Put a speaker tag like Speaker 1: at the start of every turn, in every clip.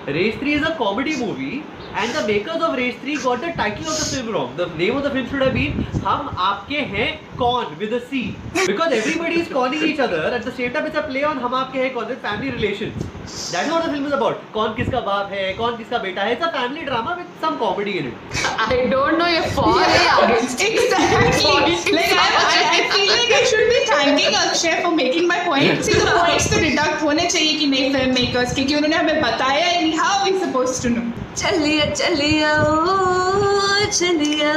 Speaker 1: Race 3 is a comedy movie and the makers of Race 3 got the title of the film wrong. The name of the film should have been Hum Aapke Hain Kaun with a C. Because everybody is conning each other. At the same time, it's a play on Hum Aapke Hain Kaun with family relations. That's what the film is about. Kaun kiska baap hai, kaun kiska beta hai. It's a family drama with some comedy in it.
Speaker 2: I don't know you're for or against.
Speaker 3: Exactly. Like I feel like I should be thanking Akshay for making my point. See, the points to deduct होने चाहिए कि नहीं film makers क्योंकि उन्होंने हमें बताया ही नहीं. How are we supposed to know?
Speaker 2: चलिए चलिए ओ चलिए.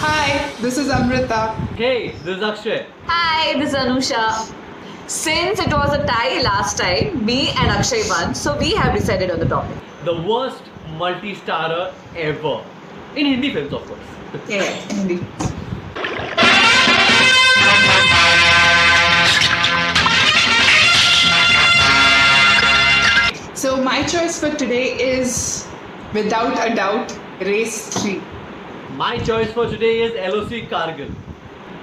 Speaker 3: Hi, this is Amrita.
Speaker 1: Hey, this is Akshay.
Speaker 2: Hi, this is Anusha. Since it was a tie last time, me and Akshay won, so we have decided on the topic.
Speaker 1: The worst multi-starrer ever. In Hindi films, of course.
Speaker 3: Yeah, Hindi. So my choice for today is, without a doubt, Race 3.
Speaker 1: My choice for today is LOC Kargil.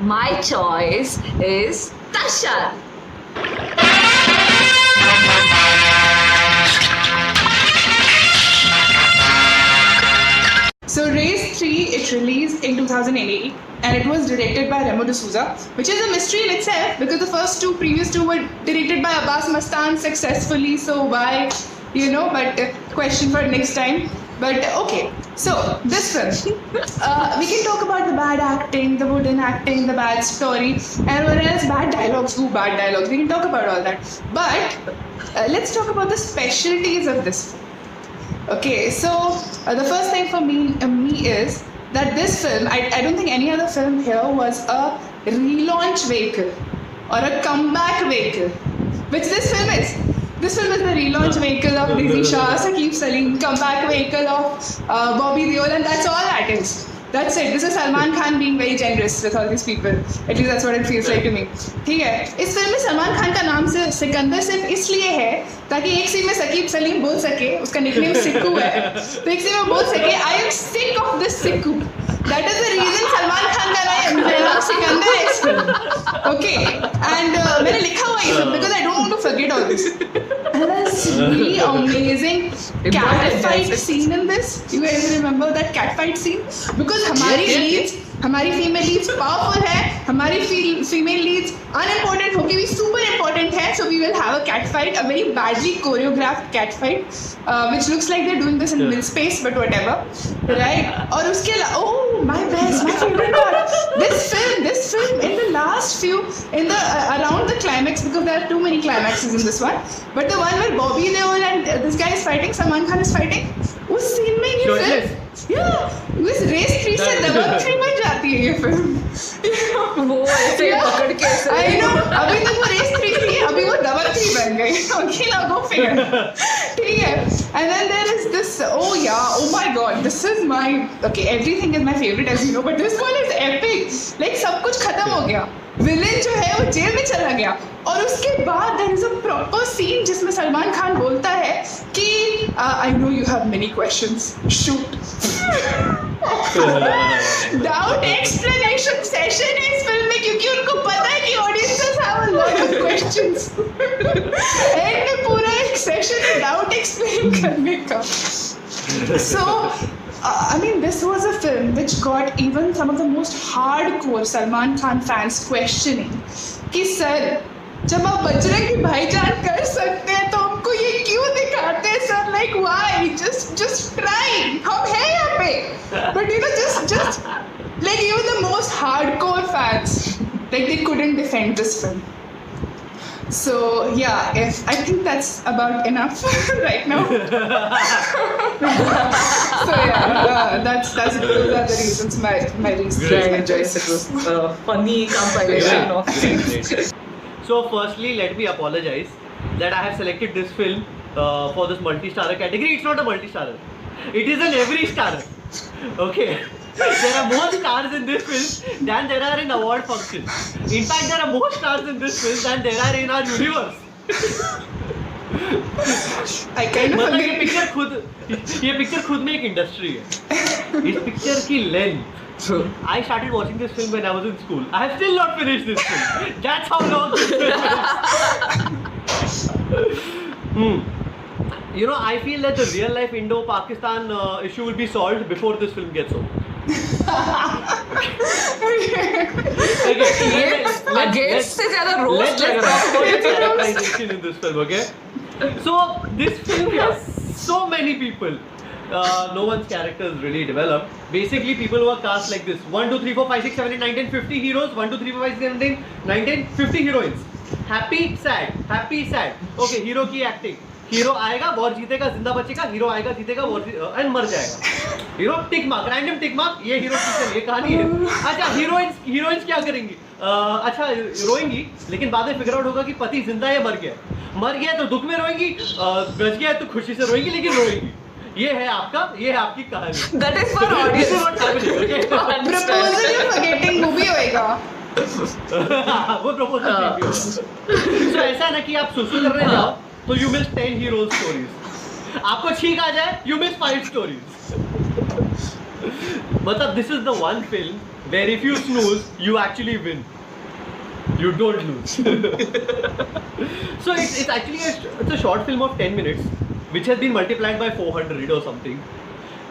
Speaker 2: My choice is Tasha.
Speaker 3: So Race 3, it released in 2008 and it was directed by Remo D'Souza, which is a mystery in itself because the previous two were directed by Abbas Mastan successfully, so why, but question for next time. But okay, so this film, we can talk about the bad acting, the wooden acting, the bad story, and what else, bad dialogues, we can talk about all that. But let's talk about the specialties of this film. Okay, so the first thing for me is that this film, I don't think any other film here was a relaunch vehicle or a comeback vehicle, which this film is. This film is the relaunch vehicle of Rishi Shah, Sakeem Salim, comeback vehicle of Bobby Deol, and that's all that is. That's it. This is Salman Khan being very generous with all these people. At least that's what it feels like to me. ठीक है. इस film में सलमान खान का नाम से सिकंदर सिर्फ इसलिए है ताकि एक सीन में सकीब सलीम बोल सके, उसका निकनेम सिक्कू है, तो एक सीन में बोल सके I am sick of this Sikku. That is the reason Salman Khan का नाम सिकंदर है इस फिल्म. Okay. And मैंने लिखा हुआ ये सब because I don't want to forget all this. And there's really amazing cat fight scene in this. You guys remember that cat fight scene? Because हमारी फीमेल लीड्स पावरफुल है, हमारी female Leeds unimportant होके भी super important है. So we will have a cat fight, a very badly choreographed cat fight, which looks like they're doing this in mid space, but whatever, right? और उसके my favorite part. This film in the last few, around the climax, because there are too many climaxes in this one, but the one where Bobby Deol and this guy is fighting, Salman Khan is fighting, उस scene में ये film, उस Race 3 से दबंग 3 बन जाती है ये film.
Speaker 2: वो ऐसे पकड़ के ऐसे.
Speaker 3: I know. अभी तक वो Race 3 थी, अभी वो दबंग 3 बन गई. Okay, now go figure. ठीक है. And then there is this. Oh my God, this is my. Okay, everything is my favorite as you know, but this one is epic. Like सब कुछ खत्म हो गया. विलेन जो है वो जेल में चला गया और उसके बाद there is a proper scene जिसमें सलमान खान बोलता है कि I know you have many questions, shoot. Doubt explanation session है इस फिल्म में क्योंकि उनको पता है कि audiences have a lot of questions. एक में पूरा एक session है doubt explain करने का. So I mean, this was a film which got even some of the most hardcore Salman Khan fans questioning कि सर जब आप बजरंगी भाईजान कर सकते हैं तो हमको ये क्यों दिखाते हैं sir? Like why? Just try. हम हैं यहाँ पे. But just like even the most hardcore fans, like they couldn't defend this film. So yeah, I think that's about enough right now. So yeah, those are the reasons my reasons.
Speaker 2: Very nice. It was a funny compilation of things.
Speaker 1: So firstly, let me apologize that I have selected this film for this multi-starrer category. It's not a multi-starrer. It is an every-starrer. Okay. There are more stars in this film than there are in award function. In fact, there are more stars in this film than there are in our universe.
Speaker 3: I kind of
Speaker 1: मतलब
Speaker 3: agree.
Speaker 1: ये picture खुद में एक industry है. इस picture की length,
Speaker 2: True.
Speaker 1: I started watching this film when I was in school. I have still not finished this film. That's how long this film is. You know, I feel that the real life Indo-Pakistan issue will be solved before this film gets over.
Speaker 2: Against से ज़्यादा roast
Speaker 1: let's
Speaker 2: लग
Speaker 1: talk
Speaker 2: रहा
Speaker 1: about the
Speaker 2: है.
Speaker 1: characterization in this film, okay? So this film has so many people. No one's character is really developed. Basically, people were cast like this: 1, 2, 3, 4, 5, 6, 7, 8, 9, 10, 50 heroes. 1, 2, 3, 4, 5, 6, 7, 8, 9, 10, 50 heroines. Happy, sad. Happy, sad. Okay, hero की acting. Hero आएगा, war जीतेगा, जिंदा बचेगा. Hero आएगा, जीतेगा, war and मर जाएगा. Hero tick mark, random tick mark. ये हीरो की कहानी है. अच्छा, हीरोइंस क्या करेंगी? अच्छा, रोएंगी, लेकिन बाद में फिगर आउट होगा कि पति जिंदा है, मर गया तो दुख में रोएंगी, बच गया तो खुशी से रोएंगी, लेकिन रोएंगी. ये है आपकी कहानी.
Speaker 2: That is for audience.
Speaker 1: This is what happening, okay?
Speaker 3: Proposal you're forgetting movie होएगा.
Speaker 1: वो प्रपोजल. So ऐसा है ना कि आप सुसु करने जाओ तो you miss 10 hero stories. आपको छींक आ जाए, you miss 5 stories. मतलब this is the one film where if you snooze, you actually win. You don't lose. So it's actually it's a short film of 10 minutes, which has been multiplied by 400 or something.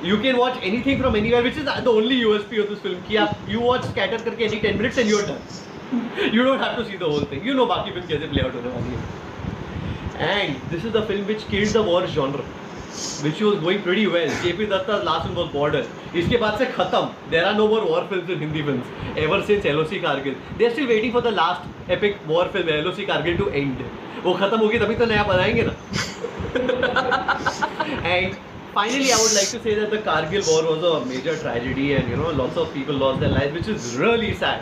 Speaker 1: You can watch anything from anywhere, which is the only USP of this film. कि आप you watch scatter करके any 10 minutes and you're done. You don't have to see the whole thing. You know बाकी film कैसे play out होने वाली है. And this is the film which killed the war genre, which was going pretty well. JP Datta's last film was Border. इसके बाद से खत्म. There are no more war films in Hindi films ever since LOC Kargil. They are still waiting for the last epic war film LOC Kargil to end. वो खत्म होगी तभी तो नया बनाएंगे ना. And finally, I would like to say that the Kargil war was a major tragedy, and you know, lots of people lost their lives, which is really sad.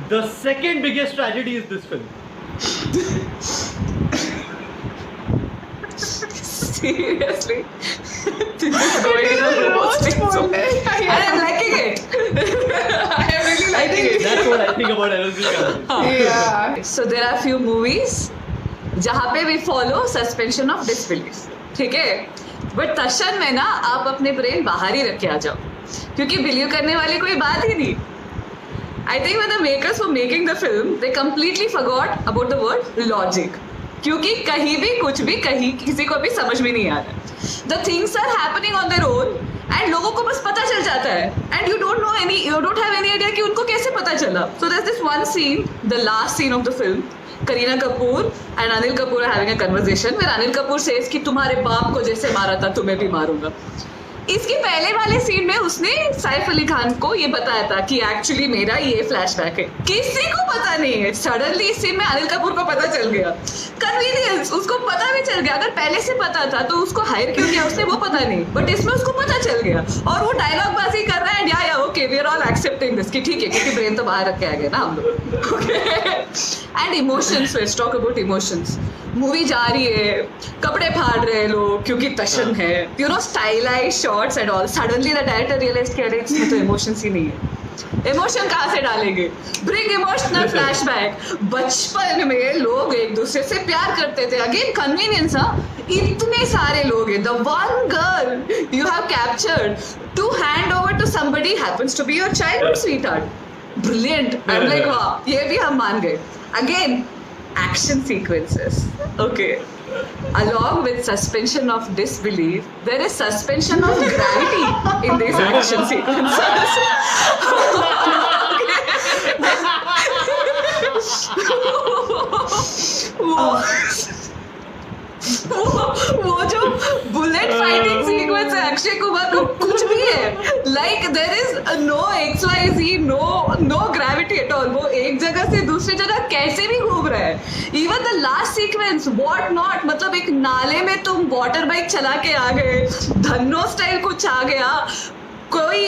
Speaker 1: The second biggest tragedy is this film.
Speaker 2: Seriously, this is going in a roasting zone. I am liking it. I am really liking it.
Speaker 1: That's what I think about LOC Kargil.
Speaker 3: Yeah.
Speaker 2: So there are few movies जहाँ पे we follow suspension of disbelief. ठीक है? But तशन में ना आप अपने brain बाहर ही रख के आ जाओ, क्योंकि बिलीव करने वाली कोई बात ही नहीं. I think when the makers were making the film, they completely forgot about the word logic. क्योंकि कहीं भी कुछ भी कहीं किसी को भी समझ में नहीं आ रहा. The things are happening on their own and लोगों को बस पता चल जाता है. And you don't have any idea कि उनको कैसे पता चला. So there's this one scene, the last scene of the film. Kareena Kapoor and Anil Kapoor are having a conversation where Anil Kapoor says कि तुम्हारे बाप को जैसे मारा था तुम्हें भी मारूंगा. इसके पहले वाले सीन में उसने सैफ अली खान को ये बताया था कि एक्चुअली मेरा ये फ्लैशबैक है. किसी को पता नहीं है. सडनली इस सीन में अनिल कपूर को पता चल गया. कन्वीनियंस, उसको पता भी चल गया. अगर पहले से पता था तो उसको हायर क्यों किया उसने, वो पता नहीं. बट इसमें उसको पता चल गया और वो डायलॉग बाजी कर रहा है. या okay, we are all accepting this कि ठीक है, क्योंकि ब्रेन तो बाहर रख के आ गए ना हम लोग. And emotions, let's talk about emotions. Movie जा रही है, कपड़े फाड़ रहे हैं लोग क्योंकि तशन है, you know, stylize shots and all. Suddenly the director realize किया इसमें तो इमोशंस ही नहीं है. इमोशन कहाँ से डालेंगे? Bring emotional flashback. बचपन में लोग एक दूसरे से प्यार करते थे. Again convenience. इतने सारे लोग हैं. The one girl you have captured to hand over to somebody happens to be your childhood sweetheart. Brilliant. I am like वाह, ये भी हम मान गए. Again action sequences. Okay. Along with suspension of disbelief, there is suspension of gravity in these action sequences. वो जो bullet fighting sequence है अक्षय कुमार को कुछ भी है. Like there is no XYZ, no gravity at all. वो एक जगह से दूसरी जगह कैसे भी घूम रहा है. Even the last sequence, what not, मतलब एक नाले में तुम वाटर बाइक चला के आ गए, धन्नो स्टाइल कुछ आ गया, कोई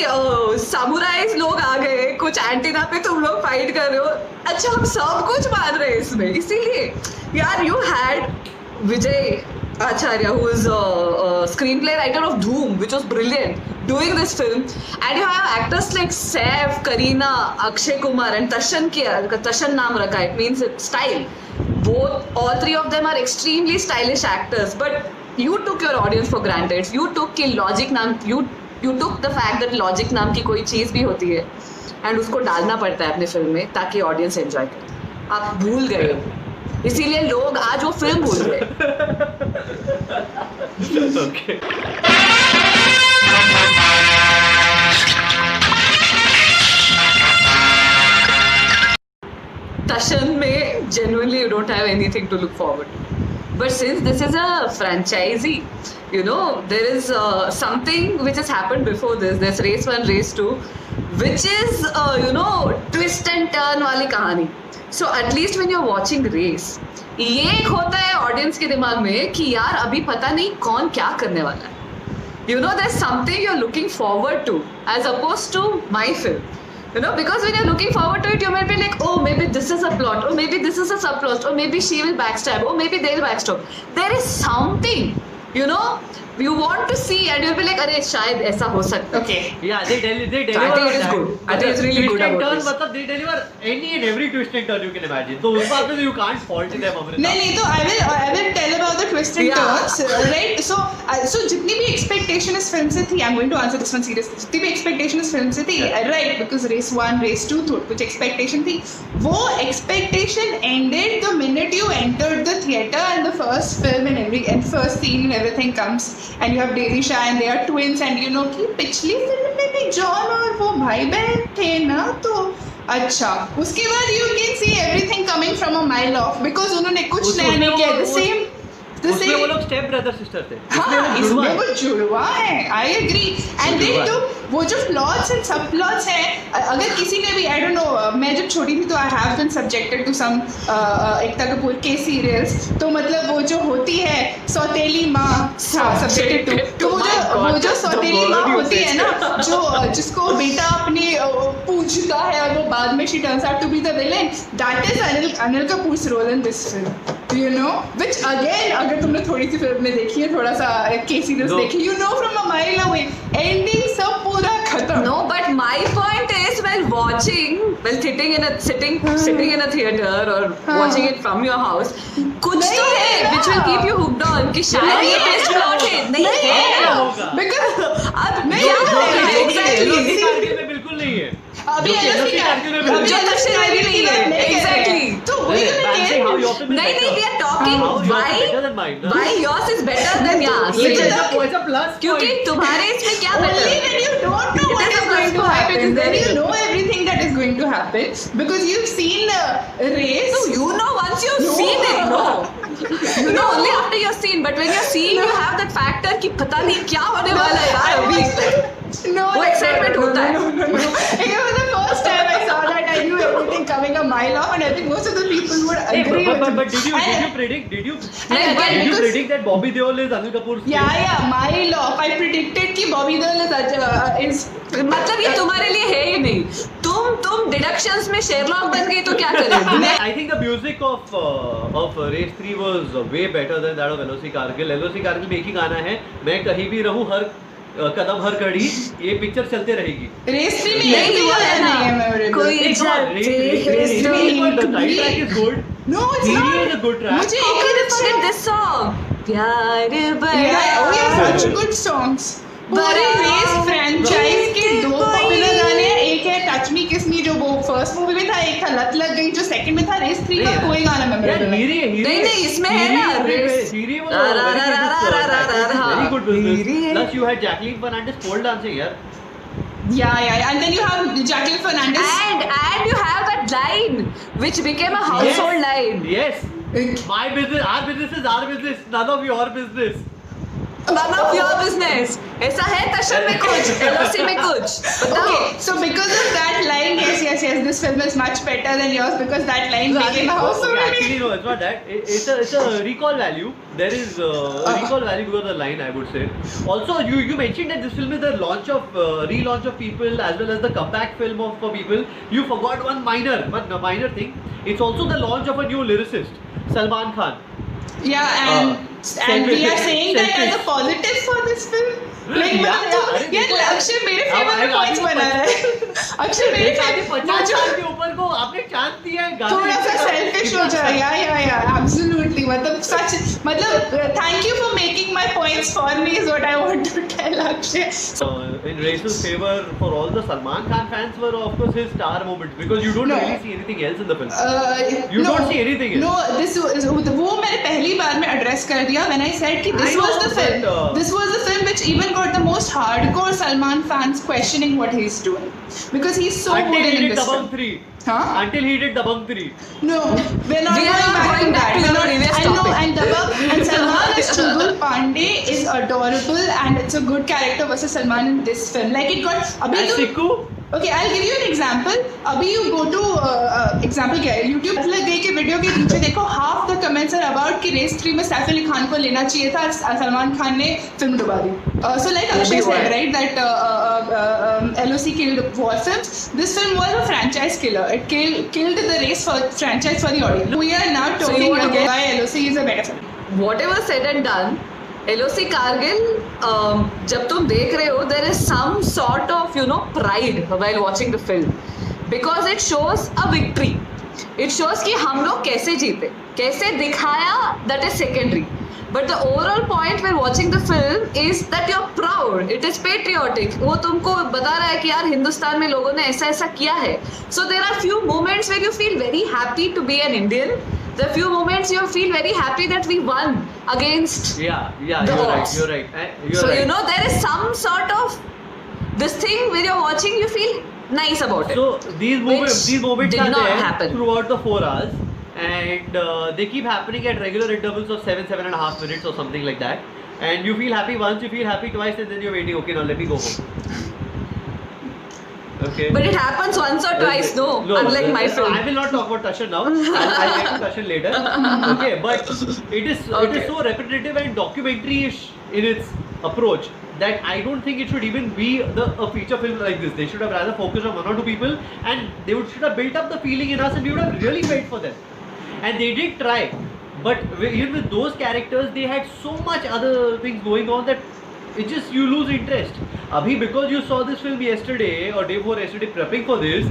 Speaker 2: सामुराइज लोग आ गए, कुछ एंटीना पे तुम लोग फाइट कर रहे हो. अच्छा, हम सब कुछ मान रहे हैं इसमें. इसीलिए यार, you had Vijay Acharya, who is a screenplay writer of Dhoom, which was brilliant, doing this film, and you have actors like Saif, Kareena, Akshay Kumar, and Tashan. Tashan naam rakha hai, it means style. All three of them are extremely stylish actors, but you took your audience for granted. You took कि logic नाम, you took the fact that logic नाम की कोई चीज़ भी होती है and उसको डालना पड़ता है अपने फिल्म में ताकि ऑडियंस एंजॉय करे। आप भूल गए हो, इसीलिए लोग आज वो फिल्म भूल गए।
Speaker 1: Okay.
Speaker 2: Tashan में genuinely you don't have anything to look forward to. But since this is a franchisee, you know, there is something which has happened before this. There's race 1, race 2, which is, you know, twist and turn वाली कहानी. So at least when you're watching race, ये एक होता है audience के दिमाग में कि यार अभी पता नहीं कौन क्या करने वाला है. You know, there's something you're looking forward to as opposed to my film. You know, because when you're looking forward to it, you might be like, oh, maybe this is a plot, or maybe this is a subplot, or maybe she will backstab, or maybe they'll backstab. There is something, you know, you want to see, and you'll be like, अरे शायद ऐसा हो सकता है.
Speaker 3: Okay.
Speaker 1: Yeah, they deliver.
Speaker 2: So I think it is good. I think it's really
Speaker 1: twist
Speaker 2: good
Speaker 1: and
Speaker 2: about
Speaker 1: turn,
Speaker 2: this.
Speaker 1: मतलब they deliver any and every twist and turn you can imagine. तो उस बात में you can't fault them, Amrita.
Speaker 3: नहीं तो I will tell about the twist and
Speaker 2: Yeah.
Speaker 3: turns, right? So जितनी भी expectation इस film से थी, I'm going to answer this one seriously. जितनी भी expectation इस film से थी, right? Because race 1, race 2 तो कुछ expectation थी. वो expectation ended the minute you entered the theater and the first film and first scene and everything comes and you have Delisha and they are twins and you know कि पिछली film में भी John और वो भाई बहन थे ना तो अच्छा उसके बाद you can see everything coming from a mile off because उन्होंने कुछ नया नहीं किया
Speaker 1: उसमें वो लोग स्टेप ब्रदर सिस्टर थे।
Speaker 3: हाँ इसमें वो जुड़वा है आई एग्री एंड देन तो वो जो प्लॉट्स एंड सब प्लॉट्स हैं अगर किसी ने भी आई डोंट नो मैं जब छोटी थी तो I have been subjected to some Ekta Kapoor के सीरियल्स तो मतलब वो जो होती है सौतेली माँ सब्जेक्टेड टू तो वो जो सौतेली माँ होती है ना जो जिसको बेटा अपने पूछता है और वो बाद में she turns out to be the villain that is Anil Kapoor's role in this film you know which again अगर तुमने थोड़ी सी फिल्म में देखी है थोड़ा सा के सीरीज देखी you know from a mile away ending सब पूरा खत्म
Speaker 2: No, but my point is while watching, while sitting in a theater or watching it from your house, कुछ तो है which will keep you hooked on कि शायद ये best plot है नहीं है
Speaker 3: बिकॉज
Speaker 2: अब
Speaker 3: नहीं
Speaker 2: क्या
Speaker 3: है,
Speaker 2: है
Speaker 1: एग्जैक्टली
Speaker 2: exactly
Speaker 1: में बिल्कुल नहीं है।
Speaker 3: अभी
Speaker 2: जो लक्ष्य नहीं है exactly
Speaker 3: तो वही तो मैं कह रही हूँ
Speaker 2: नहीं we are talking why yours is better than yours
Speaker 1: It's a plus
Speaker 2: क्योंकि
Speaker 1: point.
Speaker 2: तुम्हारे इसमें क्या
Speaker 3: Only
Speaker 2: better
Speaker 3: when you don't know what
Speaker 2: It is
Speaker 3: is
Speaker 2: a
Speaker 3: going to
Speaker 2: plus
Speaker 3: happen,
Speaker 2: point,
Speaker 3: then
Speaker 2: isn't
Speaker 3: you
Speaker 2: it?
Speaker 3: know everything that is going to happen because you've seen race.
Speaker 2: So you know once you've seen it, no. You know only after you've seen, but when you're seeing, you have that factor कि पता नहीं क्या होने वाला है यार अभी.
Speaker 3: No,
Speaker 2: वो excitement होता है.
Speaker 3: No. It was the first time I saw that I knew everything coming a mile off, and I think most of the people would
Speaker 1: Hey,
Speaker 3: agree with
Speaker 1: but
Speaker 3: it.
Speaker 1: did you predict? Did you
Speaker 3: because-
Speaker 1: predict that Bobby Deol is Anil Kapoor's?
Speaker 3: Yeah, mile off. I predicted कि Bobby Deol is
Speaker 2: मतलब ये तुम्हारे लिए है ही नहीं. तुम deductions में Sherlock बन गई तो क्या करोगे?
Speaker 1: I think the music of Race 3 was way better than that of LOC Kargil. LOC Kargil में एक ही गाना है, मैं कहीं भी रहूं हर कदम हर घड़ी ये पिक्चर चलते रहेगी।
Speaker 3: race 3 में
Speaker 2: नहीं
Speaker 3: एक
Speaker 2: वो है
Speaker 3: गाना नहीं है
Speaker 2: ना
Speaker 3: memorable.
Speaker 2: कोई
Speaker 1: It's not Race 3 the title track is good.
Speaker 3: No, it's
Speaker 1: Theory
Speaker 3: not.
Speaker 1: is a good track.
Speaker 3: मुझे
Speaker 2: How
Speaker 3: एक
Speaker 2: can
Speaker 3: he
Speaker 2: you forget this song? प्यार बड़ा
Speaker 3: Yeah, oh yeah, such good songs. पूरे रेस फ्रेंचाइज के दो popular गाने हैं एक है टच मी किस मी जो वो फर्स्ट मूवी में था एक था लत लग गई जो सेकंड में था रेस 3 का कोई गाना
Speaker 1: यार
Speaker 3: मेमोरेबल
Speaker 2: नहीं, इसमें है ना, Race.
Speaker 1: Theory was
Speaker 2: रा, रा, रा, रा, रा, रा, रा,
Speaker 1: very good business.
Speaker 2: Theory है.
Speaker 1: Plus you had Jacqueline Fernandez pole dancing यार.
Speaker 3: yeah and then you have Jacqueline Fernandez
Speaker 2: and you have that line which became a household line.
Speaker 1: Yes. My business, our business is our business. None of your business.
Speaker 2: None of your business. ऐसा है तशन में कुछ, LOC में कुछ. बताओ.
Speaker 3: okay so because of that line yes this film is much better than yours because that line became a household
Speaker 1: Actually, no, it's not that. It's a recall value. There is a recall value because of the line, I would say. Also, you mentioned that this film is the launch of relaunch of people as well as the comeback film of people. You forgot one minor thing. It's also the launch of a new lyricist, Salman Khan.
Speaker 3: yeah and we are saying that as a positive for this film like
Speaker 1: Yeah,
Speaker 3: मतलब
Speaker 1: अरे
Speaker 3: यार
Speaker 1: देखो,
Speaker 3: अक्षय मेरे favour में
Speaker 1: आगे
Speaker 3: points बना रहा है अक्षय मेरे
Speaker 1: एक आदमी 50 साल के ऊपर मेरे को आपने चांस दिया है गाने
Speaker 3: थोड़ा सा सेल्फिश हो जाए या एब्सोल्युटली मतलब सच मतलब thank you for making my points for me is what I want to tell Akshay
Speaker 1: in Race's favor for all the Salman Khan fans were of course his star moments because you don't
Speaker 3: No.
Speaker 1: really see anything else in the film. You don't see anything else.
Speaker 3: No, this was वो मैंने पहली बार में address कर दिया when I said कि this
Speaker 1: I
Speaker 3: was
Speaker 1: know,
Speaker 3: the film.
Speaker 1: but,
Speaker 3: This was the film which even got the most hardcore Salman fans questioning what he's doing because he's so
Speaker 1: Until
Speaker 3: good
Speaker 1: he
Speaker 3: in
Speaker 1: did
Speaker 3: this
Speaker 1: Dabangg
Speaker 3: film.
Speaker 1: 3.
Speaker 3: Huh?
Speaker 1: Until he did Dabangg 3.
Speaker 3: No, we're not
Speaker 2: We are
Speaker 3: going
Speaker 2: not
Speaker 3: back
Speaker 2: going
Speaker 3: to
Speaker 2: back
Speaker 3: that.
Speaker 2: to
Speaker 3: We're
Speaker 2: your
Speaker 3: not.
Speaker 2: previous
Speaker 3: I know,
Speaker 2: topic.
Speaker 3: and Dabangg and Salman as Chugul Pandey is adorable, and it's a good character versus Salman in this film. Like it got.
Speaker 1: And
Speaker 3: अभी तो
Speaker 1: Sikku?
Speaker 3: Okay, I'll give you an example. अभी you go to example क्या है? YouTube लग गई के video के नीचे देखो half the comments are about कि रेस 3 में सैफ अली खान को लेना चाहिए था सलमान खान ने फिल्म डुबा दी. So like Akshay said, right, that LOC killed war films. This film was a franchise killer. It killed the race for franchise for the audience. We are now
Speaker 2: So you
Speaker 3: talking
Speaker 2: wanna
Speaker 3: about why LOC is a better film.
Speaker 2: Whatever said and done, LOC Kargil, जब तुम देख रहे हो, there is some sort of pride while watching the film because it shows a victory. It shows कि हम लोग कैसे जीते, कैसे दिखाया, that is secondary. But the overall point when watching the film is that you're proud. It is patriotic. वो तुमको बता रहा है कि यार हिंदुस्तान में लोगों ने ऐसा ऐसा किया है. So there are few moments where you feel very happy to be an Indian. There are few moments you feel very happy that we won against.
Speaker 1: Yeah,
Speaker 2: The
Speaker 1: you're right.
Speaker 2: odds.
Speaker 1: You're right. You're
Speaker 2: So
Speaker 1: right.
Speaker 2: there is some sort of this thing when you're watching, you feel nice about it.
Speaker 1: So these moments
Speaker 2: did
Speaker 1: are
Speaker 2: not
Speaker 1: there
Speaker 2: happen.
Speaker 1: throughout the 4 hours, and they keep happening at regular intervals of 7.5 minutes or something like that. And you feel happy once, you feel happy twice, and then you're waiting. Okay, now let me go home. Okay.
Speaker 2: But it happens once or twice, no? Unlike my film.
Speaker 1: I will not talk about Tashan now. I'll get to Tashan later. Okay, but it is so repetitive and documentary-ish in its approach that I don't think it should even be a feature film like this. They should have rather focused on 1 or 2 people, and they should have built up the feeling in us, and we would have really felt for them. And they did try, but even with those characters, they had so much other things going on that it just you lose interest. Abhi, because you saw this film yesterday or day before yesterday prepping for this,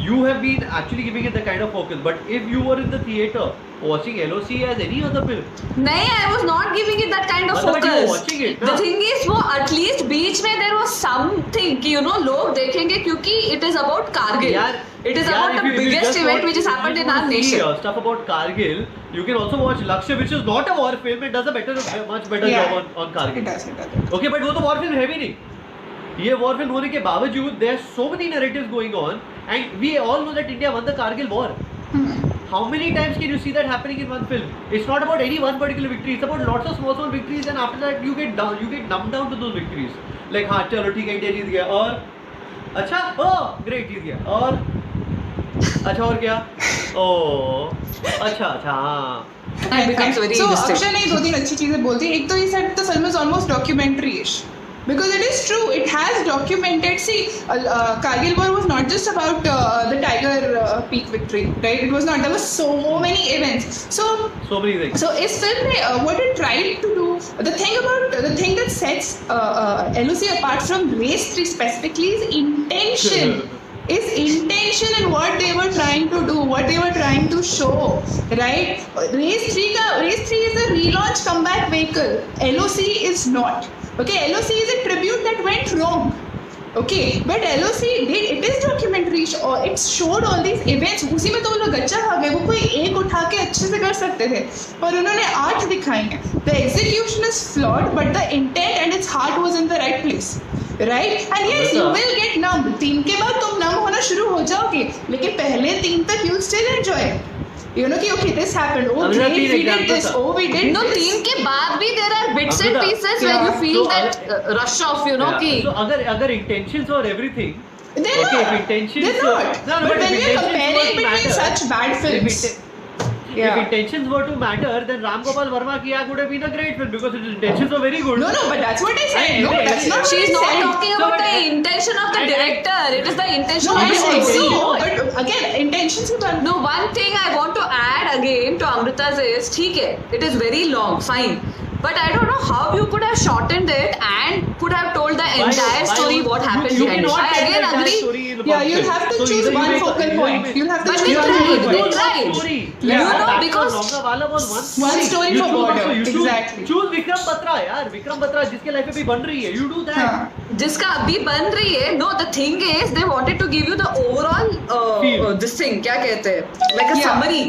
Speaker 1: you have been actually giving it the kind of focus. But if you were in the theater watching LOC as any other film,
Speaker 2: नहीं, I was not giving it that kind of
Speaker 1: but you were
Speaker 2: focus.
Speaker 1: watching it,
Speaker 2: The
Speaker 1: na?
Speaker 2: thing is, वो at least बीच में there was something कि लोग देखेंगे क्योंकि it is about Kargil.
Speaker 1: यार,
Speaker 2: It is
Speaker 1: यार,
Speaker 2: about
Speaker 1: if
Speaker 2: the
Speaker 1: you
Speaker 2: biggest
Speaker 1: just
Speaker 2: event
Speaker 1: want-
Speaker 2: which has
Speaker 1: if you
Speaker 2: happened in
Speaker 1: want
Speaker 2: our
Speaker 1: to see,
Speaker 2: nation.
Speaker 1: stuff about Kargil, you can also watch Lakshya, which is not a war film. It does a much better
Speaker 3: Yeah.
Speaker 1: job on Kargil.
Speaker 3: It does.
Speaker 1: Okay, but वो तो war film है भी नहीं. ये war film होने के बावजूद there are so many narratives going on, and we all know that India won the Kargil war. How many times can you see that happening in one film? It's not about any one particular victory. It's about lots of small victories, and after that you get numbed down to those victories. Like हाँ चलो ठीक है India जीत गया और अच्छा great जीत गया और अच्छा और क्या अच्छा हाँ.
Speaker 2: It becomes very
Speaker 3: so
Speaker 2: distinct.
Speaker 3: Akshay ने 2-3 अच्छी चीजें बोलती. एक तो he said the film is almost documentary-ish. Because it is true, it has documented. See, Kargil War was not just about the Tiger Peak victory, right? It was not. There were so many events. So
Speaker 1: many things.
Speaker 3: So इस film में what it tried to do, the thing that sets LOC apart from Race 3 specifically is intention. Is intention in what they were trying to do, what they were trying to show, right? Race 3 is a relaunch comeback vehicle. LOC is not. Okay, LOC is a tribute that went wrong. Okay, but LOC it is documentary. It showed all these events. उसी में तो वो लोग गच्चा खा गए. वो कोई एक उठा के अच्छे से कर सकते थे, पर उन्होंने 8 दिखाई हैं. The execution is flawed, but the intent and its heart was in the right place. Right? And yes, you will get numb. 3 के बाद तुम numb होना शुरू हो जाओगे, लेकिन पहले 3 तक you still enjoy it. You know कि okay, this happened. Oh, great, we did this. Oh, we did
Speaker 2: No,
Speaker 3: this.
Speaker 2: 3 के बाद भी there are bits and pieces where you feel that rush of कि
Speaker 1: So अगर intentions or everything.
Speaker 3: They're
Speaker 1: okay,
Speaker 3: not.
Speaker 1: if intentions.
Speaker 3: They're not.
Speaker 1: No,
Speaker 3: but
Speaker 1: if
Speaker 3: when we are
Speaker 1: intentions
Speaker 3: comparing
Speaker 1: were to
Speaker 3: between
Speaker 1: matter,
Speaker 3: such bad films.
Speaker 1: If intentions were to matter, then Ram Gopal Verma ki Aag would have been a great film because his intentions were very good.
Speaker 3: No, but that's what I said. No, that's not what
Speaker 2: she's
Speaker 3: I
Speaker 2: not
Speaker 3: said.
Speaker 2: talking about the intention of the director. It is the intention
Speaker 3: No,
Speaker 2: of
Speaker 3: I
Speaker 2: the
Speaker 3: said
Speaker 2: story.
Speaker 3: so. But again, intentions are done.
Speaker 2: No, one thing I want to add again to Amrita's is, ठीक है, it is very long, fine. but I don't know how you could have shortened it and could have told the entire story what happened behind it. I again agree.
Speaker 3: Yeah, you'll have to choose one focal point. You'll have to
Speaker 2: But
Speaker 3: choose
Speaker 2: they
Speaker 3: one
Speaker 2: tried.
Speaker 3: focal point.
Speaker 2: You know, because
Speaker 3: One story for border. Exactly.
Speaker 1: Choose Vikram Batra यार, Vikram Batra जिसके life में भी बन रही है, you do that.
Speaker 3: हाँ.
Speaker 2: जिसका अभी बन रही है. No, the thing is they wanted to give you the overall this thing, क्या कहते हैं, like a summary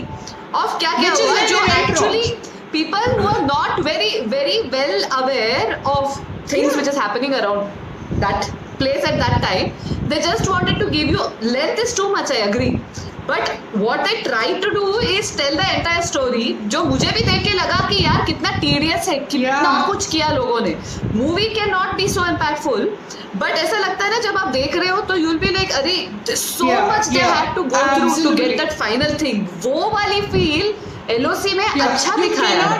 Speaker 2: of क्या क्या हुआ, जो actually people who are not very well aware of things which is happening around that place at that time, they just wanted to give you, length is too much, I agree, but what they tried to do is tell the entire story, जो मुझे भी देख के लगा कि यार कितना tedious है, कितना कुछ किया लोगों ने. Movie cannot be so impactful, but ऐसा लगता है ना जब आप देख रहे हो तो you'll be like अरे so much they had to go through to get that final thing. वो वाली feel LOC में अच्छा दिखाया है.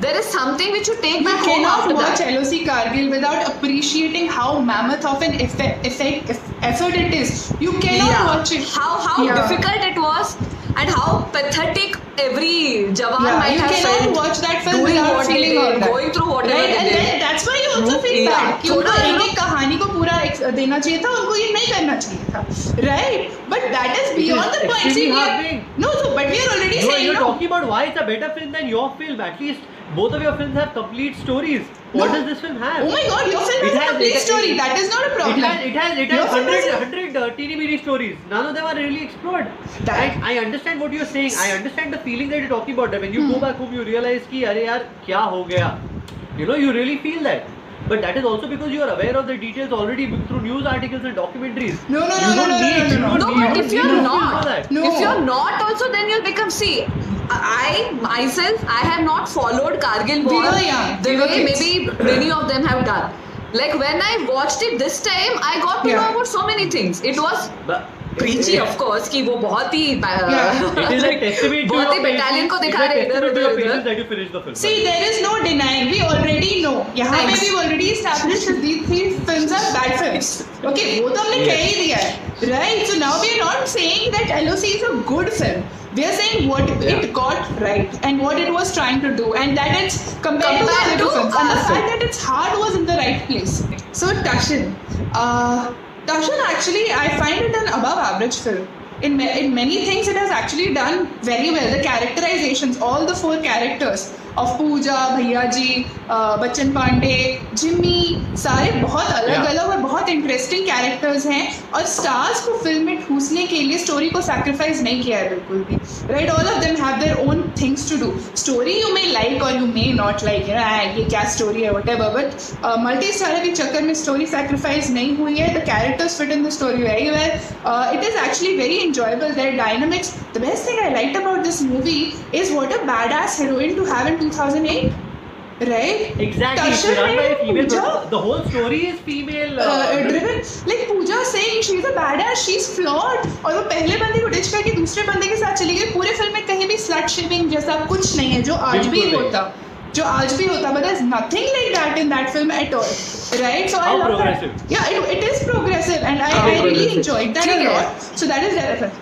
Speaker 2: There is something which you take back home after that.
Speaker 3: You cannot watch LOC Kargil without appreciating how mammoth of an effort it is. You cannot watch it.
Speaker 2: How difficult it was and how pathetic every Jawan might have felt.
Speaker 3: You cannot watch that film without feeling all that.
Speaker 2: Going through whatever
Speaker 3: right?
Speaker 2: they
Speaker 3: And
Speaker 2: did.
Speaker 3: then that's why you also feel bad. कि उनको एक कहानी को पूरा देना चाहिए था, उनको ये नहीं करना चाहिए था, right? But that is beyond the point. See, no, so but we are already saying.
Speaker 1: You're talking about why it's a better film than your film. At least both of your films have complete stories. What does this film have?
Speaker 3: Oh my God, your film has a complete story. That is not a problem.
Speaker 1: It has 100 teeny-weeny stories. None of them are really explored. I understand what you're saying. I understand the feeling that you're talking about. That when you go back home, you realize कि अरे यार क्या हो गया. You know, you really feel that. But that is also because you are aware of the details already through news articles and documentaries.
Speaker 3: No,
Speaker 2: but if you're not also, then you'll become, see, I myself, I have not followed Kargil war the way maybe many of them have done. Like when I watched it this time, I got to know about so many things. It was preachy, of course, कि वो बहुत ही
Speaker 1: it is a testament to
Speaker 2: बहुत ही battalion को दिखा रहे इधर
Speaker 1: that you finish the film.
Speaker 3: See, there is no denying. We already know. यहाँ पे we've already established that these three films are bad films. Okay, वो तो हमने कह ही दिया है, right? So now we are not saying that LOC is a good film. We are saying what it got right and what it was trying to do, and that it's compared to the other films, and the fact that its heart was in the right place. So Tashin, actually, I find it an above average film. In many things, it has actually done very well. The characterizations, all the four characters of Pooja, Bhaiyaji, Bachchan Pandey, Jimmy, सारे बहुत अलग-अलग और बहुत interesting characters हैं और stars को film में ठूसने के लिए स्टोरी को सैक्रिफाइस नहीं किया है बिल्कुल भी, right? All of them have their own things to do. Story you may like और you may not like, you know, ये क्या स्टोरी है व्हाटएवर, बट मल्टी स्टारर के चक्कर में स्टोरी सैक्रिफाइस नहीं हुई है. The characters fit in the story very well. It is actually very enjoyable. Their dynamics. The best thing I liked about this movie is what a badass heroine to have in 2008. Right?
Speaker 1: Exactly. It's run by a female. The whole story is female
Speaker 3: driven. Like Pooja saying she's a badass, she's flawed. और वो पहले बंदे को ditch करके दूसरे बंदे के साथ चली गई. पूरे फिल्म में कहीं भी slut shaming जैसा कुछ नहीं है जो आज भी होता. But there's nothing like that in that film at all, right? So I love that. Yeah, it is progressive, and I really enjoyed that a lot. So that is their effect.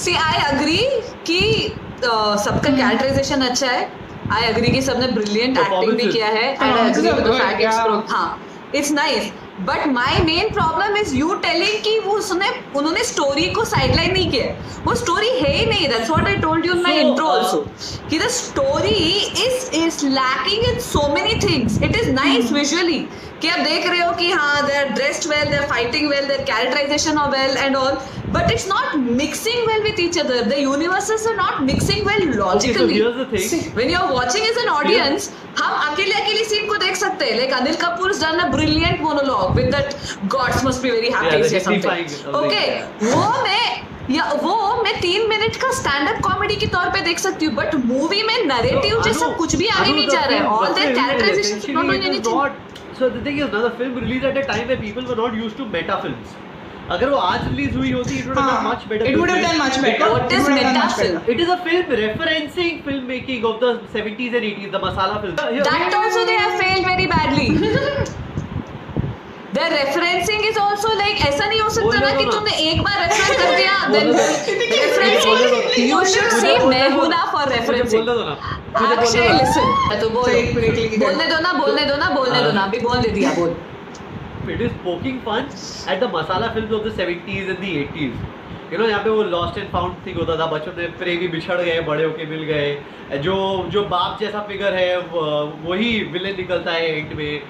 Speaker 2: See, I agree कि सबका characterization अच्छा है. I agree कि सबने brilliant acting भी किया है, and I agree with the fact it's nice. But my main problem is you telling कि वो उन्होंने story को sideline नहीं किया. वो story है ही नहीं. That's what I told you in my intro also. कि the story is lacking in so many things. It is nice visually. कि आप देख रहे हो कि हाँ, they are dressed well, they are fighting well, their characterization are well and all. But it's not mixing well with each other. The universes are not mixing well logically.
Speaker 1: Okay, so here's the thing.
Speaker 2: When you're watching as an audience, हम अकेले scene को देख सकते हैं. Like Anil Kapoor's done a brilliant monologue with that gods must be very happy or something. Okay, वो मैं 3 minute का stand up comedy के तौर पे देख सकती हूँ, बट मूवी में नैरेटिव जैसा कुछ भी आगे नहीं जा रहा है. All their characterizations are not doing anything.
Speaker 1: So the thing is, now the film released at a time where people were not used to meta films. अगर वो आज रिलीज हुई होती, it would have done much better.
Speaker 3: It would have done much better.
Speaker 2: What is meta film?
Speaker 1: It is a film referencing filmmaking of the 70s and 80s, the masala film.
Speaker 2: That also they have failed very badly. The referencing is also like ऐसा नहीं हो सकता ना कि तुमने एक बार refer कर दिया, then referencing. You should see मैं हूं ना for रेफरेंस
Speaker 1: बोलने दो ना, मुझे बोलने
Speaker 2: अक्षय
Speaker 1: दो ना।
Speaker 2: लिसन तो बोल
Speaker 3: तो एक break लेके
Speaker 2: बोलने दो ना बोलने दो ना बोलने दो ना अभी बोल दे दिया बोल
Speaker 1: It is poking fun at the masala films of the 70s and the 80s. You know, यहाँ पे वो lost and found thing होता था, बच्चों ने प्रेमी बिछड़ गए, बड़े होके मिल गए, जो बाप जैसा फिगर है वही विलेन निकलता है एंड में.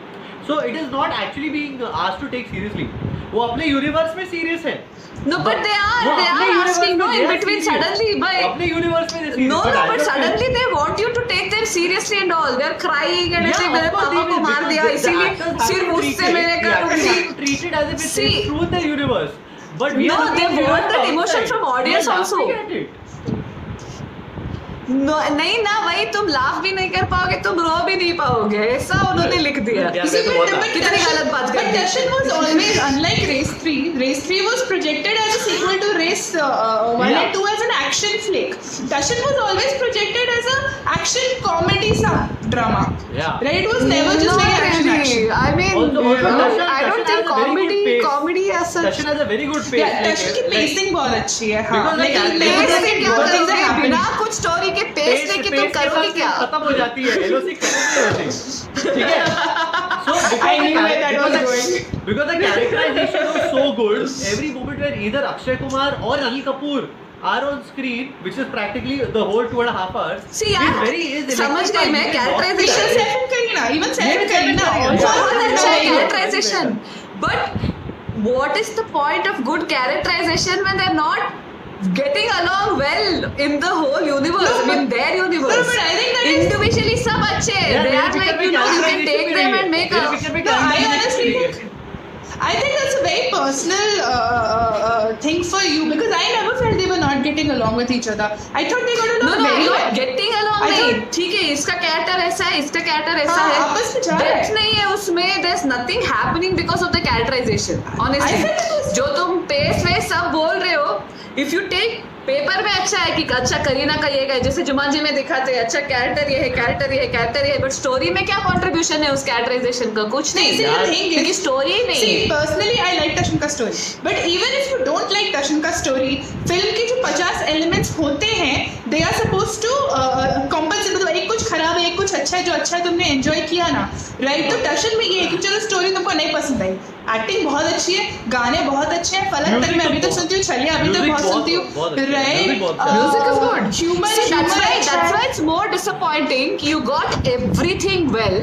Speaker 1: So it is not actually being asked to take seriously. वो अपने यूनिवर्स में सीरियस है.
Speaker 2: No, but they are asking no in between suddenly, but
Speaker 1: अपने यूनिवर्स में serious.
Speaker 2: no, but suddenly they want you to take them seriously and all. They're crying and ऐसे मेरे पापा को मार दिया इसीलिए सिर्फ उससे मैंने कहा
Speaker 1: treated as if it's
Speaker 2: See,
Speaker 1: true in the universe. But we
Speaker 2: no,
Speaker 1: are
Speaker 2: they
Speaker 1: looking
Speaker 2: want
Speaker 1: at
Speaker 2: that
Speaker 1: it
Speaker 2: emotion
Speaker 1: outside.
Speaker 2: from audience
Speaker 1: We are
Speaker 2: also.
Speaker 1: laughing at it.
Speaker 2: No, नहीं ना भाई तुम लाफ भी नहीं कर पाओगे तुम रो भी नहीं पाओगे ऐसा उन्होंने लिख दिया
Speaker 1: Yeah.
Speaker 3: See, but
Speaker 2: कितनी गलत बात कर
Speaker 3: But
Speaker 2: the.
Speaker 3: Darshan was always, unlike Race 3, Race 3 was projected as a sequel to Race 1
Speaker 1: Yeah.
Speaker 3: and 2 as an action flick. Darshan was always projected as a action comedy drama.
Speaker 1: Yeah.
Speaker 3: Right? It was never just
Speaker 2: Not
Speaker 3: like action.
Speaker 2: really. I mean,
Speaker 1: Also, Darshan-
Speaker 2: I don't
Speaker 1: Darshan
Speaker 2: think
Speaker 1: has a very good pace.
Speaker 2: comedy as such.
Speaker 1: Darshan has a very good pace.
Speaker 3: Yeah, Darshan की pacing बहुत अच्छी है. हाँ.
Speaker 1: Because like,
Speaker 3: लेकिन
Speaker 1: pace
Speaker 2: pace
Speaker 3: लेकिन
Speaker 2: से क्या
Speaker 3: बहुत things are
Speaker 2: करोगे
Speaker 3: happening.
Speaker 2: बिना कुछ स्टोरी के पेस लेके तुम करोगे क्या
Speaker 1: खत्म हो जाती है LOC खत्म नहीं होती. ठीक है. So
Speaker 3: I knew where that was going.
Speaker 1: Because the characterization was so good, every moment where either Akshay Kumar or Anil Kapoor are on screen, which is practically the whole 2.5 hours.
Speaker 2: See यार समझ गई मैं characterisation से
Speaker 3: Seven Kareena, even seven
Speaker 1: Even
Speaker 3: Kareena.
Speaker 1: Seven
Speaker 3: also
Speaker 2: बहुत
Speaker 3: has
Speaker 2: अच्छा है
Speaker 3: very good.
Speaker 2: Characterisation but what is the point of good characterization when they're not getting along well in the whole universe
Speaker 3: No,
Speaker 2: I mean
Speaker 3: but-
Speaker 2: their universe
Speaker 3: No, but I think that is-
Speaker 2: individually सब अच्छे हैं
Speaker 1: Yeah,
Speaker 2: they
Speaker 1: मेरे
Speaker 2: are
Speaker 1: picture
Speaker 2: like
Speaker 1: में
Speaker 2: you know you can
Speaker 1: characterization
Speaker 2: take
Speaker 1: भी
Speaker 2: them
Speaker 1: नहीं
Speaker 2: and
Speaker 1: है.
Speaker 2: make
Speaker 1: मेरे
Speaker 2: a
Speaker 1: picture में
Speaker 3: No, I
Speaker 1: characterization
Speaker 3: honestly
Speaker 1: नहीं है.
Speaker 3: think I think that's a very personal thing for you because I never felt they were not getting along with each other. I thought they got
Speaker 2: no
Speaker 3: along
Speaker 2: no
Speaker 3: very
Speaker 2: not
Speaker 3: well.
Speaker 2: getting along
Speaker 3: I
Speaker 2: नहीं
Speaker 3: thought-
Speaker 2: ठीक है इसका character ऐसा है इसका character ऐसा
Speaker 3: हाँ,
Speaker 2: है
Speaker 3: आपस में जा रहा है।
Speaker 2: डेप्थ नहीं है उसमें there's nothing happening because of the characterization
Speaker 3: I
Speaker 2: honestly
Speaker 3: felt it was-
Speaker 2: जो तुम पेस वेस सब बोल रहे हो if you take पेपर में अच्छा है कि अच्छा करीना का ये है जैसे जुमानजी में दिखाते हैं अच्छा कैरेक्टर ये है कैरेक्टर ये है कैरेक्टर ये है बट स्टोरी में क्या कंट्रीब्यूशन है उस कैरेक्टराइजेशन का कुछ नहीं
Speaker 3: See, the thing is-
Speaker 2: क्योंकि स्टोरी ही नहीं
Speaker 3: See,
Speaker 2: है
Speaker 3: personally, I like Darshan का story. But even if you don't like Darshan का story, film के जो 50 elements होते हैं, they are supposed to compensate. मतलब एक कुछ खराब है, एक कुछ अच्छा है, जो अच्छा है तुमने enjoy किया ना, right? तो Darshan में ये है कि चलो story तुमको नहीं पसंद आई, acting बहुत अच्छी है, गाने बहुत अच्छे हैं, फलक तक मैं अभी तक सुनती हूँ, छलिया अभी तक बहुत सुनती हूँ, right?
Speaker 2: Music is good.
Speaker 3: Humor,
Speaker 2: See, that's
Speaker 3: humor
Speaker 2: why
Speaker 3: अच्छा
Speaker 2: that's
Speaker 3: है.
Speaker 2: why it's more disappointing. You got everything well,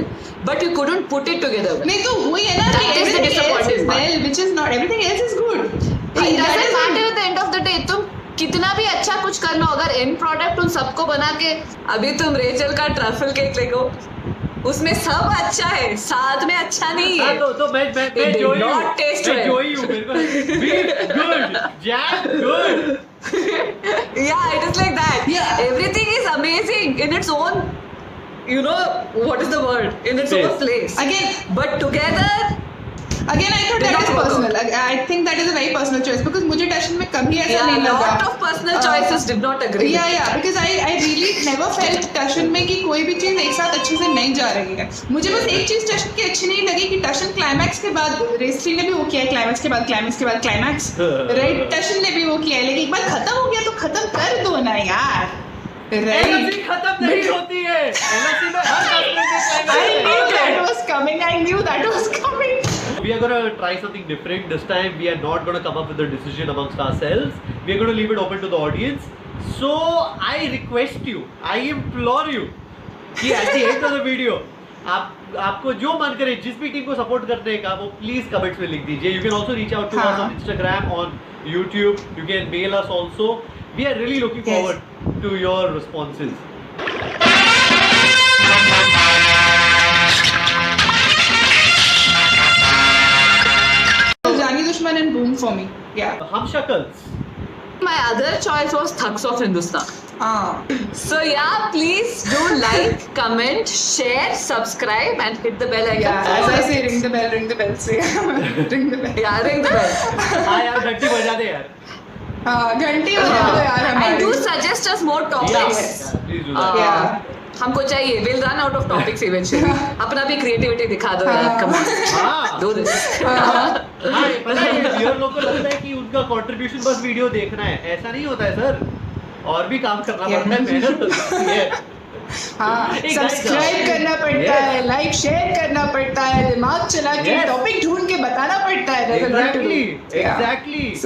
Speaker 2: but you couldn't put it together. well.
Speaker 3: नहीं तो वही है ना
Speaker 2: That
Speaker 3: कि
Speaker 2: is the
Speaker 3: everything else
Speaker 2: disappointing
Speaker 3: is
Speaker 2: part.
Speaker 3: well, which is not. Everything else is good.
Speaker 2: It
Speaker 3: That
Speaker 2: doesn't
Speaker 3: is
Speaker 2: matter at the end of the day. तुम कितना भी अच्छा कुछ कर लो अगर एंड प्रोडक्ट उन सबको बना के अभी तुम रेचल का ट्रफल केक देखो उसमें सब अच्छा है साथ में अच्छा नहीं
Speaker 1: हाँ,
Speaker 2: है
Speaker 1: तो मैं
Speaker 2: It did
Speaker 1: जोई हूँ.
Speaker 2: not taste
Speaker 1: मैं
Speaker 2: well.
Speaker 1: जोई हूँ. मेरे को beef good, jam good.
Speaker 2: yeah it is like that
Speaker 3: Yeah.
Speaker 2: everything is amazing in its own you know what is the word in its
Speaker 1: Space.
Speaker 2: own place
Speaker 3: Again,
Speaker 2: but together
Speaker 3: Again, I thought
Speaker 2: Did
Speaker 3: that
Speaker 2: not
Speaker 3: is
Speaker 2: work
Speaker 3: personal. I think that is a very personal choice because मुझे Darshan में कभी ऐसा
Speaker 2: yeah
Speaker 3: नहीं
Speaker 2: lot
Speaker 3: लगा.
Speaker 2: of personal choices did not agree
Speaker 3: Yeah, because I really never felt Darshan में कि कोई भी चीज एक साथ अच्छे से नहीं जा रही है. मुझे बस एक चीज Darshan की अच्छी नहीं लगी कि Darshan क्लाइमैक्स के बाद रेस 3 ने भी वो किया है क्लाइमैक्स के बाद क्लाइमैक्स राइट Darshan ने भी वो किया है लेकिन एक बार खत्म हो गया तो खत्म कर दो ना यार राइट.
Speaker 1: LOC खत्म नहीं होती है. LOC में हर 10 मिनट में
Speaker 3: I knew
Speaker 1: climax
Speaker 3: that
Speaker 1: है.
Speaker 3: was coming. I knew that was coming.
Speaker 1: We are gonna try something different this time. We are not gonna come up with a decision amongst ourselves. We are gonna leave it open to the audience. So I request you, I implore you, कि at the end of the video, आपको जो मन करे जिस भी team को support करने का वो प्लीज कमेंट्स में लिख दीजिए. You can also reach out to us on Instagram, on YouTube. You can mail us also. We are really looking
Speaker 3: Yes.
Speaker 1: forward to your responses.
Speaker 3: Jani Dushman and Boom for me. Yeah.
Speaker 1: हम शक्ल्स.
Speaker 2: my other choice was Thugs of Hindustan so yeah please do like comment share subscribe and hit the bell icon
Speaker 3: Yeah. As I say, ring the bell. Say ring the bell.
Speaker 2: yeah ring the bell
Speaker 1: हाँ यार घंटी बजा दे यार.
Speaker 3: हाँ घंटी बजा दो यार
Speaker 2: and
Speaker 3: हमारी.
Speaker 2: do suggest us more topics
Speaker 1: Please do that.
Speaker 3: Yeah.
Speaker 2: हमको चाहिए we'll run out of topics eventually अपना भी creativity दिखा दो यार
Speaker 3: हाँ.
Speaker 2: come on
Speaker 1: हाँ.
Speaker 2: do this
Speaker 3: हाँ.
Speaker 1: हाँ, पता है व्यूअर लोग को लगता है कि उनका कंट्रीब्यूशन बस वीडियो देखना है. ऐसा नहीं होता है सर. और भी काम करना पड़ता है, मेहनत होती है।
Speaker 3: हाँ,
Speaker 1: एक
Speaker 3: सब्सक्राइब करना पड़ता है, लाइक शेयर करना पड़ता है, दिमाग चला के टॉपिक ढूंढ के बताना पड़ता है।
Speaker 1: एग्जैक्टली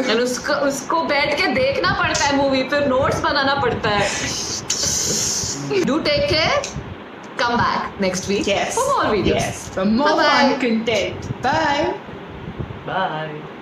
Speaker 2: और उसको बैठ के देखना पड़ता है मूवी, फिर नोट्स बनाना पड़ता है। Do take care, come back next week for more videos.
Speaker 3: For more fun content. Bye.
Speaker 1: Bye.